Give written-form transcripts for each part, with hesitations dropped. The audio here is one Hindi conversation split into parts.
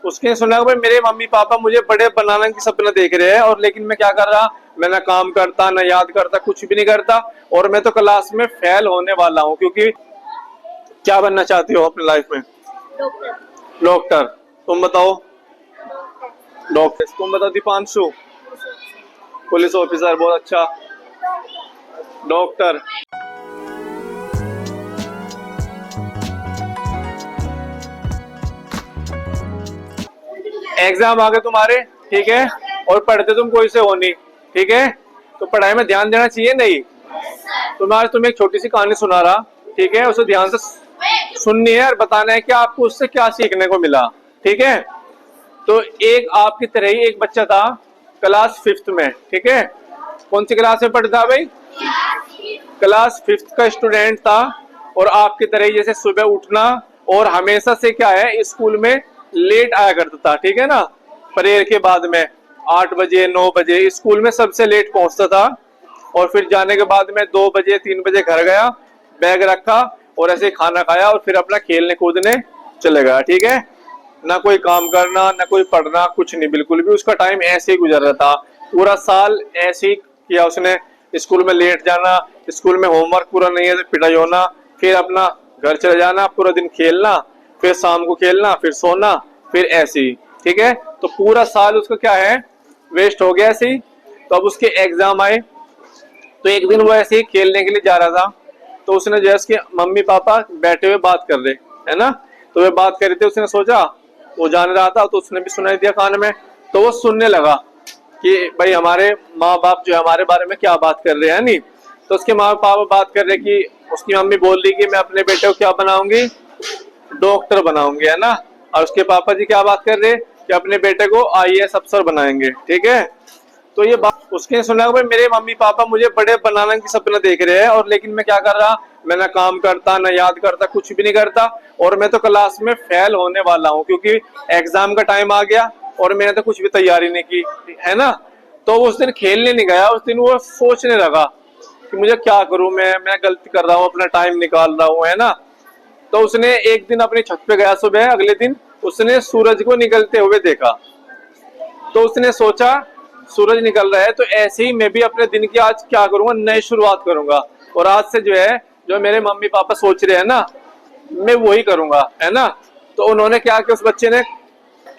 उसके सुना भाई मेरे मम्मी पापा मुझे बड़े बनाने की सपना देख रहे हैं, और लेकिन मैं क्या कर रहा, मैं ना काम करता ना याद करता, कुछ भी नहीं करता, और मैं तो क्लास में फेल होने वाला हूँ। क्योंकि क्या बनना चाहती हो अपनी लाइफ में? डॉक्टर। डॉक्टर। तुम बताओ? डॉक्टर। तुम बताओ दीपांशु? Police officer. बहुत अच्छा। डॉक्टर। एग्जाम आ गए तुम्हारे, ठीक है, और पढ़ते तुम कोई से हो नहीं, ठीक है, तो पढ़ाई में ध्यान देना चाहिए नहीं? तो मैं आज तुम्हें एक छोटी सी कहानी सुना रहा, ठीक है, उसे ध्यान से सुननी है और बताना है कि आपको उससे क्या सीखने को मिला, ठीक है। तो एक आपकी तरह ही एक बच्चा था, क्लास 5th में, ठीक है। कौन सी क्लास में पढ़ता था भाई? क्लास 5th का स्टूडेंट था, और आपकी तरह ही जैसे सुबह उठना, और हमेशा से क्या है, स्कूल में लेट आया करता था, ठीक है ना। प्रेयर के बाद में 8 बजे 9 बजे स्कूल में सबसे लेट पहुंचता था, और फिर जाने के बाद में 2 बजे 3 बजे घर गया, बैग रखा और ऐसे खाना खाया, और फिर अपना खेलने कूदने चले गया, ठीक है। ना कोई काम करना ना कोई पढ़ना, कुछ नहीं, बिल्कुल भी। उसका टाइम ऐसे ही गुजर रहा था, पूरा साल ऐसे ही किया उसने। स्कूल में लेट जाना, स्कूल में होमवर्क पूरा नहीं है तो पिटाई होना, फिर अपना घर चले जाना, पूरा दिन खेलना, फिर शाम को खेलना, फिर सोना, फिर ऐसे ही, ठीक है। तो पूरा साल उसका क्या है, वेस्ट हो गया ऐसे ही। तो अब उसके एग्जाम आए, तो एक दिन वो ऐसे ही खेलने के लिए जा रहा था, तो उसने जो है उसके मम्मी पापा बैठे हुए बात कर रहे, है ना, तो वे बात कर रहे थे, उसने सोचा, वो जान रहा था तो उसने भी सुनाई दिया कान में, तो वो सुनने लगा कि भाई हमारे माँ बाप जो है हमारे बारे में क्या बात कर रहे हैं, नहीं। तो उसके माँ पापा बात कर रहे कि उसकी मम्मी बोल रही कि मैं अपने बेटे को क्या बनाऊंगी, डॉक्टर बनाऊंगी, है ना। और उसके पापा जी क्या बात कर रहे कि अपने बेटे को आईएएस अफसर बनाएंगे, ठीक है। तो ये बात उसके सुना भाई मेरे मम्मी पापा मुझे बड़े बनाने की सपना देख रहे हैं, और लेकिन मैं क्या कर रहा, मैं ना काम करता ना याद करता, कुछ भी नहीं करता, और मैं तो क्लास में फेल होने वाला हूँ, क्योंकि एग्जाम का टाइम आ गया और मैंने तो कुछ भी तैयारी नहीं की, है ना। तो उस दिन खेलने नहीं गया, उस दिन वो सोचने लगा कि मुझे क्या करूं, मैं गलती कर रहा हूँ, अपना टाइम निकाल रहा हूँ, है ना। तो उसने एक दिन अपनी छत पे गया सुबह, अगले दिन उसने सूरज को निकलते हुए देखा, तो उसने सोचा सूरज निकल रहा है तो ऐसे ही मैं भी अपने दिन की आज क्या करूंगा, नई शुरुआत करूंगा, और आज से जो है जो मेरे मम्मी पापा सोच रहे हैं ना, मैं वही करूंगा, है ना। तो उन्होंने क्या किया, उस बच्चे ने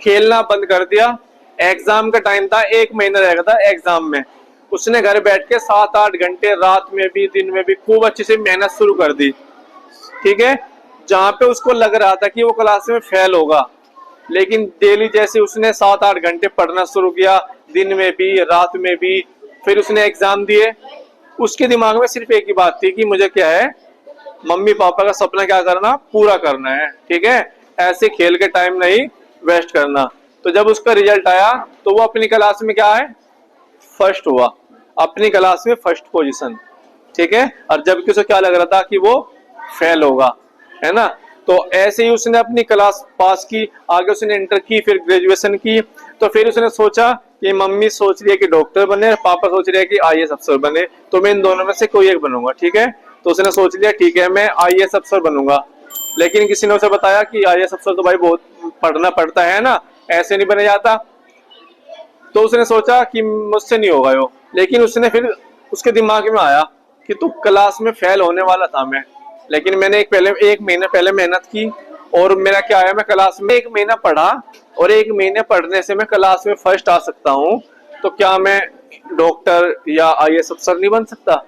खेलना बंद कर दिया। एग्जाम का टाइम था, 1 महीना रह गया था एग्जाम में। उसने घर बैठ के 7-8 घंटे रात में भी दिन में भी खूब अच्छे से मेहनत शुरू कर दी, ठीक है। जहां पे उसको लग रहा था कि वो क्लास में फेल होगा, लेकिन डेली जैसे उसने 7-8 घंटे पढ़ना शुरू किया, दिन में भी रात में भी, फिर उसने एग्जाम दिए। उसके दिमाग में सिर्फ एक ही बात थी कि मुझे क्या है, मम्मी पापा का सपना क्या करना, पूरा करना है, ठीक है। ऐसे खेल के टाइम नहीं वेस्ट करना। तो जब उसका रिजल्ट आया तो वो अपनी क्लास में क्या है, फर्स्ट हुआ, अपनी क्लास में फर्स्ट पोजीशन, ठीक है। और जबकि उसे क्या लग रहा था कि वो फेल होगा, है ना। तो ऐसे ही उसने अपनी क्लास पास की, आगे उसने इंटर की, फिर ग्रेजुएशन की। तो फिर उसने सोचा कि मम्मी सोच रही है कि डॉक्टर बने, पापा सोच रहे हैं कि आईएएस अफसर बने, तो मैं इन दोनों में से कोई एक बनूंगा, ठीक है। तो उसने सोच लिया ठीक है मैं आईएएस अफसर बनूंगा। लेकिन किसी ने उसे बताया कि आईएएस अफसर तो भाई बहुत पढ़ना पड़ता है ना, ऐसे नहीं बने जाता। तो उसने सोचा कि मुझसे नहीं होगा यो, लेकिन उसने फिर उसके दिमाग में आया कि तू क्लास में फेल होने वाला था मैं, लेकिन मैंने एक महीने पहले मेहनत की, और मेरा क्या आया, मैं क्लास में 1 महीना पढ़ा, और 1 महीने पढ़ने से मैं क्लास में फर्स्ट आ सकता हूँ, तो क्या मैं डॉक्टर या आईएएस अफसर नहीं बन सकता?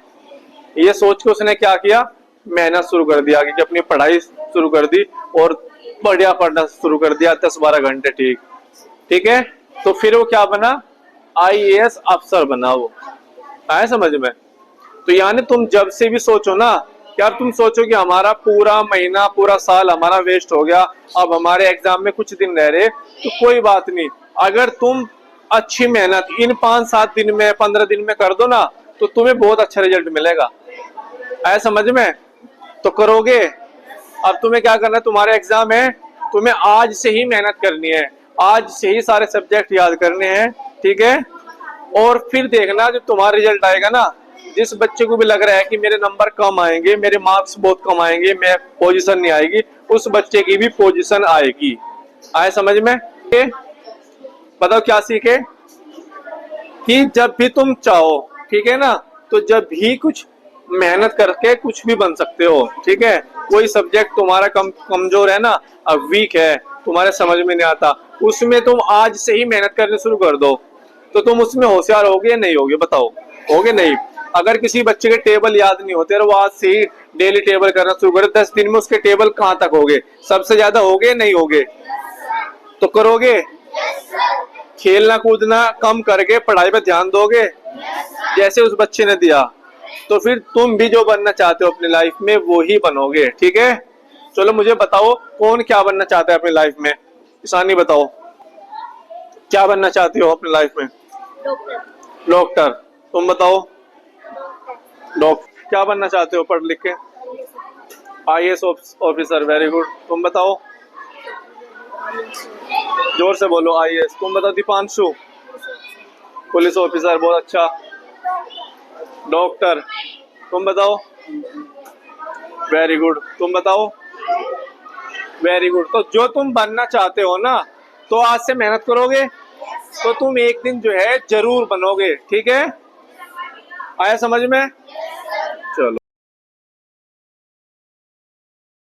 ये सोच के उसने क्या किया, मेहनत शुरू कर दिया, कि अपनी पढ़ाई शुरू कर दी, और बढ़िया पढ़ना शुरू कर दिया 10-12 घंटे, ठीक ठीक है। तो फिर वो क्या बना, आईएएस अफसर बना वो, आया समझ में। तो यानी तुम जब से भी सोचो ना, क्या तुम सोचो कि हमारा पूरा महीना पूरा साल हमारा वेस्ट हो गया, अब हमारे एग्जाम में कुछ दिन रह रहे, तो कोई बात नहीं, अगर तुम अच्छी मेहनत इन 5-7 दिन में 15 दिन में कर दो ना, तो तुम्हें बहुत अच्छा रिजल्ट मिलेगा, आया समझ में। तो करोगे। अब तुम्हें क्या करना है, तुम्हारे एग्जाम है, तुम्हें आज से ही मेहनत करनी है, आज से ही सारे सब्जेक्ट याद करने हैं, ठीक है। और फिर देखना जब तुम्हारा रिजल्ट आएगा ना, जिस बच्चे को भी लग रहा है कि मेरे नंबर कम आएंगे, मेरे मार्क्स बहुत कम आएंगे, मैं पोजीशन नहीं आएगी, उस बच्चे की भी पोजीशन आएगी, आए समझ में। बताओ क्या सीखे कि जब भी तुम चाहो, ठीक है ना, तो जब भी कुछ मेहनत करके कुछ भी बन सकते हो, ठीक है। कोई सब्जेक्ट तुम्हारा कमजोर है ना, अब वीक है, तुम्हारे समझ में नहीं आता, उसमें तुम आज से ही मेहनत करनी शुरू कर दो, तो तुम उसमें होशियार होगे या नहीं होगे, बताओ, होगे नहीं। अगर किसी बच्चे के टेबल याद नहीं होते और वो आज से ही डेली टेबल करना शुरू करे, 10 दिन में उसके टेबल कहाँ तक होगे, सबसे ज्यादा होगे नहीं होगे, तो करोगे। खेलना कूदना कम करके पढ़ाई पे ध्यान दोगे जैसे उस बच्चे ने दिया, तो फिर तुम भी जो बनना चाहते हो अपनी लाइफ में वो ही बनोगे, ठीक है। चलो मुझे बताओ कौन क्या बनना चाहता है अपनी लाइफ में, ईशानी बताओ क्या बनना चाहती हो अपनी लाइफ में। डॉक्टर। डॉक्टर। तुम बताओ डॉक्टर क्या बनना चाहते हो पढ़ लिख के। IAS officer, very good. तुम बताओ, जोर से बोलो आईएएस। तुम बताओ दीपांशु। पुलिस ऑफिसर, बहुत अच्छा। डॉक्टर। तुम बताओ, वेरी गुड। तुम बताओ, वेरी गुड। तो जो तुम बनना चाहते हो ना, तो आज से मेहनत करोगे तो तुम एक दिन जो है जरूर बनोगे, ठीक है। आया समझ में। चलो।